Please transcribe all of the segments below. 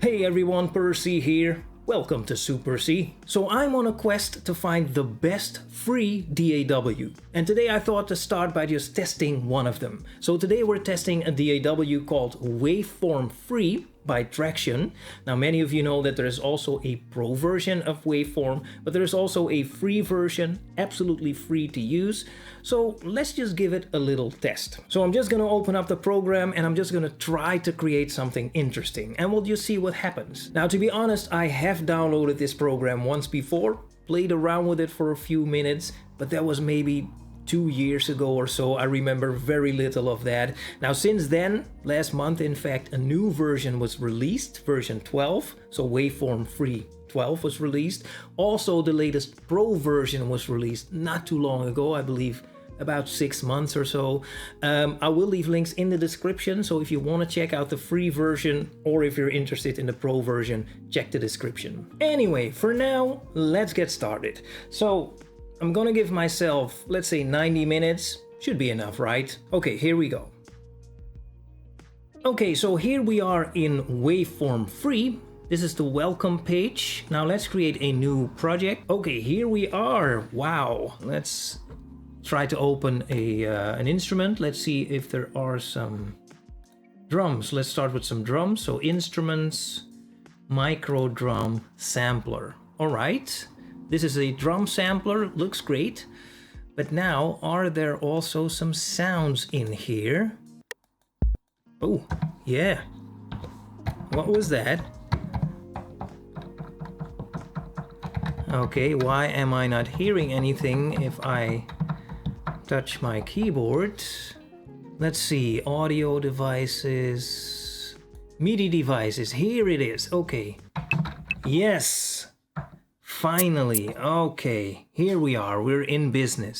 Hey everyone, Percy here. Welcome to Supercy. So I'm on a quest to find the best free DAW. And today I thought to start by just testing one of them. So today we're testing a DAW called Waveform Free by Tracktion. Now many of you know that there is also a pro version of Waveform, but there is also a free version, absolutely free to use. So let's just give it a little test. So I'm just gonna open up the program and I'm just gonna try to create something interesting and we'll just see what happens. Now to be honest, I have downloaded this program once before, played around with it for a few minutes, but that was maybe 2 years ago or so. I remember very little of that. Now since then, last month in fact, a new version was released, version 12, so Waveform Free 12 was released. Also the latest Pro version was released not too long ago, I believe about 6 months or so. I will leave links in the description, so if you want to check out the free version or if you're interested in the Pro version, check the description. Anyway, for now, let's get started. So I'm gonna give myself, let's say 90 minutes. Should be enough, right? Okay, here we go. Okay, so here we are in Waveform Free. This is the welcome page. Now let's create a new project. Okay, here we are. Wow, let's try to open an instrument. Let's see if there are some drums. Let's start with some drums. So instruments, micro drum sampler. All right. This is a drum sampler, looks great. But now, are there also some sounds in here? Oh, yeah. What was that? Okay, why am I not hearing anything if I touch my keyboard? Let's see, audio devices, MIDI devices, here it is, okay. Yes! Finally, okay, here we are, we're in business.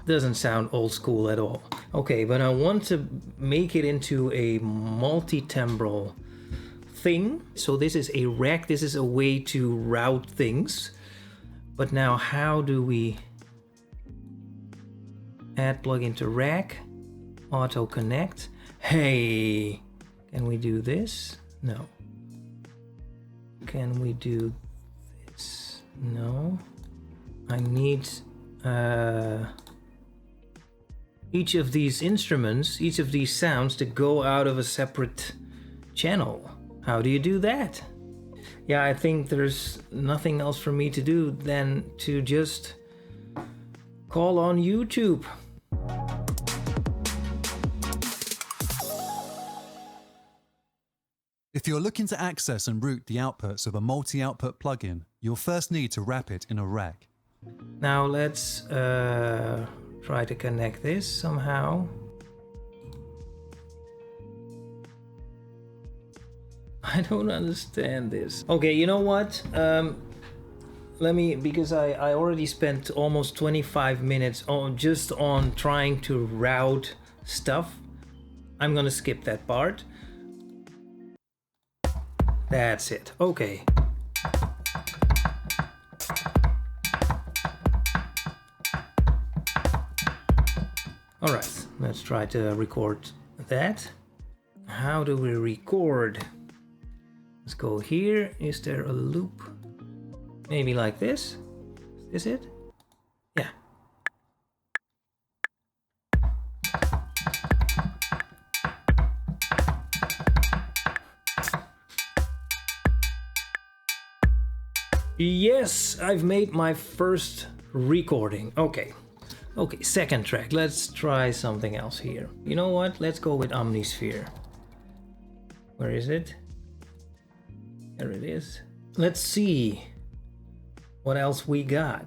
Doesn't sound old school at all. Okay, but I want to make it into a multi-timbral thing. So this is a rack, this is a way to route things. But now how do we add plugin to rack, auto connect? Hey, can we do this? No. Can we do this? No. I need each of these instruments, each of these sounds to go out of a separate channel. How do you do that? Yeah, I think there's nothing else for me to do than to just call on YouTube. If you're looking to access and route the outputs of a multi-output plugin, you'll first need to wrap it in a rack. Now let's try to connect this somehow. I don't understand this. Okay, you know what? Let me, because I already spent almost 25 minutes just on trying to route stuff. I'm gonna skip that part. That's it. Okay. All right, let's try to record that. How do we record? Let's go here. Is there a loop? Maybe like this? Is it? Yeah. Yes, I've made my first recording. Okay. Okay, second track. Let's try something else here. You know what? Let's go with Omnisphere. Where is it? There it is. Let's see what else we got.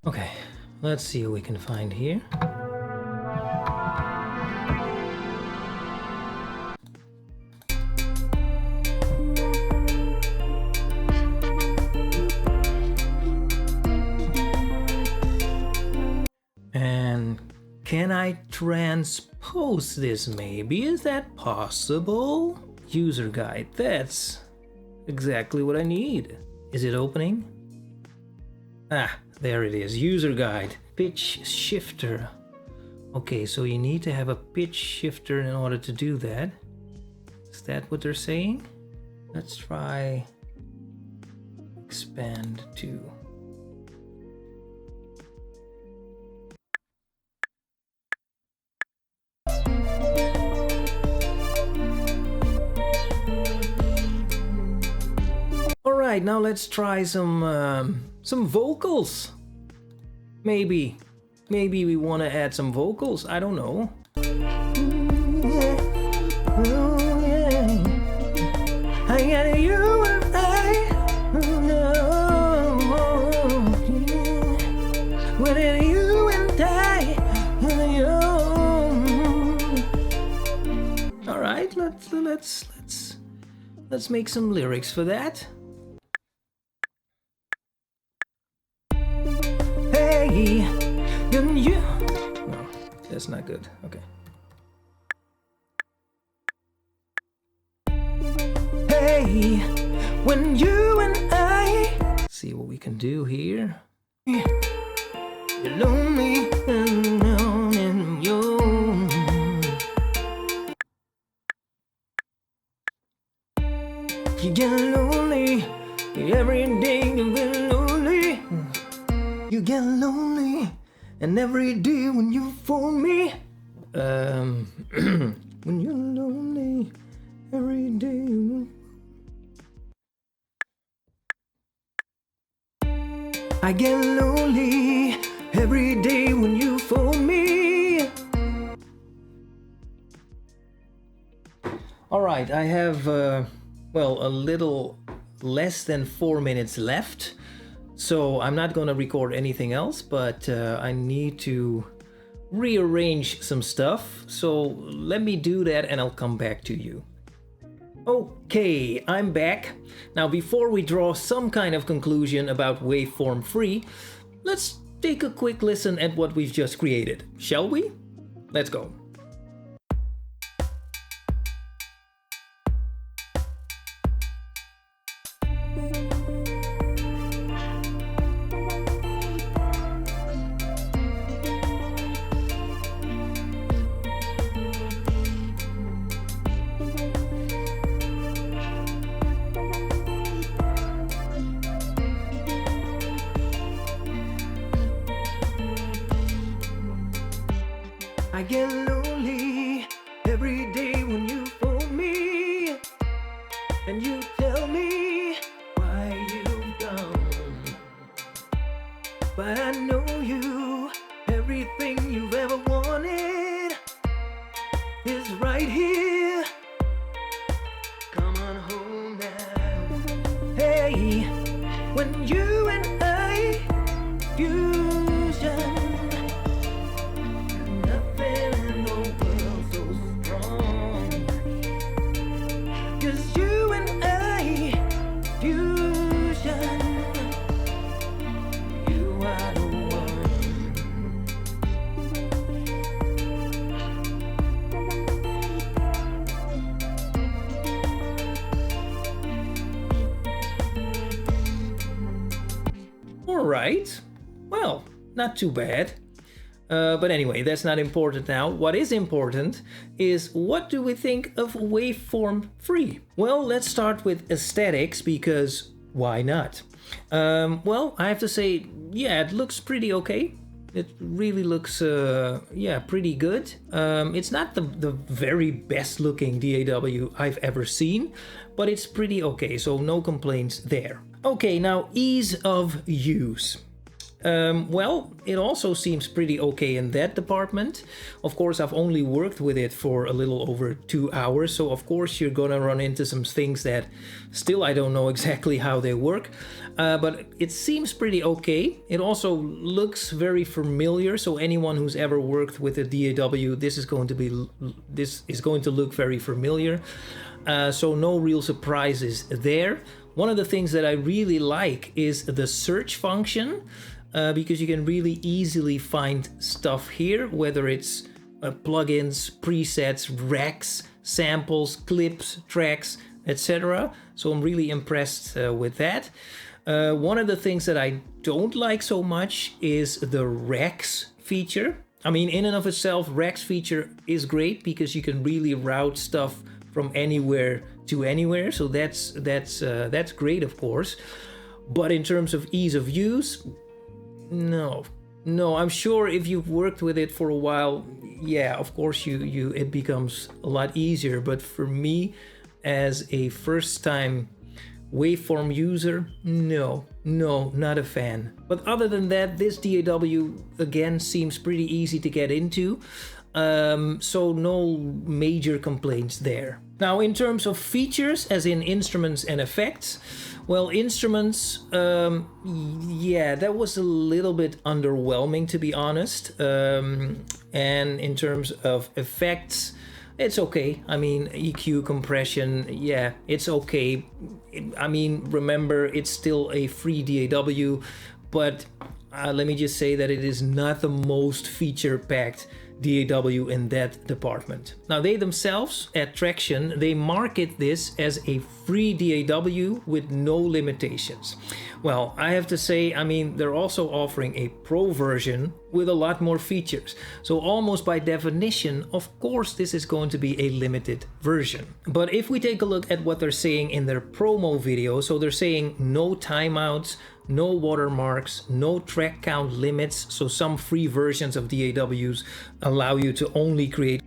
Okay, let's see what we can find here. Can I transpose this maybe? Is that possible? User guide, that's exactly what I need. Is it opening? Ah, there it is. User guide. Pitch shifter. Okay, so you need to have a pitch shifter in order to do that. Is that what they're saying? Let's try expand to. All right, now let's try some vocals. Maybe we want to add some vocals. I don't know. I got you and when you and I. All right, let's make some lyrics for that. Hey, you. No, that's not good. Okay. Hey, when you and I. See what we can do here. You're lonely and you. You get lonely every day. You get lonely. You get lonely, and every day when you phone me. When you're lonely, every day. I get lonely every day when you phone me. All right, I have, well, a little less than 4 minutes left. So I'm not gonna record anything else, but I need to rearrange some stuff. So let me do that and I'll come back to you. Okay, I'm back. Now before we draw some kind of conclusion about Waveform Free, let's take a quick listen at what we've just created, shall we? Let's go. I get lonely every day when you phone me and you tell me why you've gone. But I know you, everything you've ever wanted is right here. Come on home now. Hey, when you and I fusion. Alright, well, not too bad. But anyway, that's not important now. What is important is what do we think of Waveform Free? Well, let's start with aesthetics because why not? Well, I have to say, yeah, it looks pretty okay. It really looks, yeah, pretty good. It's not the very best looking DAW I've ever seen, but it's pretty okay, so no complaints there. Okay, now ease of use. Well, it also seems pretty okay in that department. Of course, I've only worked with it for a little over 2 hours, so of course you're gonna run into some things that still I don't know exactly how they work, but it seems pretty okay. It also looks very familiar, so anyone who's ever worked with a DAW, this is going to look very familiar. So no real surprises there. One of the things that I really like is the search function, because you can really easily find stuff here, whether it's plugins, presets, racks, samples, clips, tracks, etc. So I'm really impressed with that. One of the things that I don't like so much is the Rex feature. I mean, in and of itself, Rex feature is great because you can really route stuff from anywhere to anywhere. So that's great, of course. But in terms of ease of use, no. I'm sure if you've worked with it for a while, yeah, of course it becomes a lot easier. But for me, as a first-time waveform user, no, not a fan. But other than that, this DAW again seems pretty easy to get into. So no major complaints there. Now, in terms of features, as in instruments and effects, well, instruments, yeah, that was a little bit underwhelming, to be honest. And in terms of effects, it's okay. I mean, EQ, compression, yeah, it's okay. I mean, remember, it's still a free DAW, but let me just say that it is not the most feature-packed DAW in that department. Now, they themselves at Tracktion, they market this as a free DAW with no limitations. Well, I have to say, I mean, they're also offering a pro version with a lot more features. So almost by definition, of course, this is going to be a limited version. But if we take a look at what they're saying in their promo video, so they're saying no timeouts, no watermarks, no track count limits. So some free versions of DAWs allow you to only create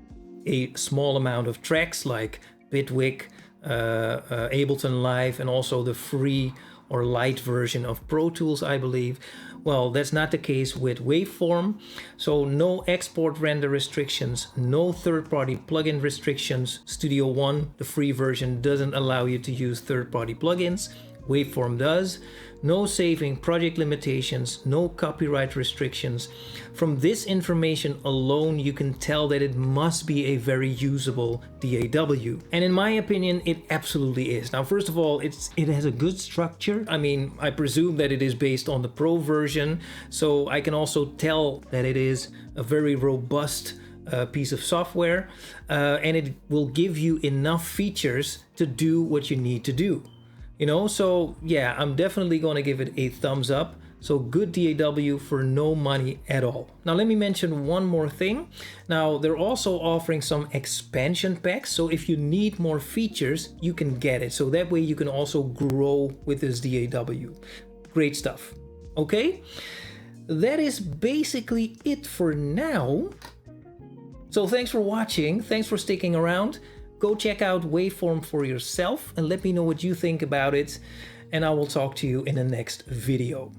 a small amount of tracks like Bitwig, Ableton Live, and also the free or light version of Pro Tools, I believe. Well, that's not the case with Waveform. So no export render restrictions, no third-party plugin restrictions. Studio One, the free version, doesn't allow you to use third-party plugins. Waveform does. No saving project limitations, no copyright restrictions. From this information alone, you can tell that it must be a very usable DAW. And in my opinion, it absolutely is. Now, first of all, it has a good structure. I mean, I presume that it is based on the Pro version, so I can also tell that it is a very robust piece of software, and it will give you enough features to do what you need to do. You know, so yeah, I'm definitely going to give it a thumbs up. So good DAW for no money at all. Now let me mention one more thing. Now they're also offering some expansion packs. So if you need more features, you can get it. So that way you can also grow with this DAW. Great stuff. Okay, that is basically it for now. So thanks for watching. Thanks for sticking around. Go check out Waveform for yourself and let me know what you think about it. And I will talk to you in the next video.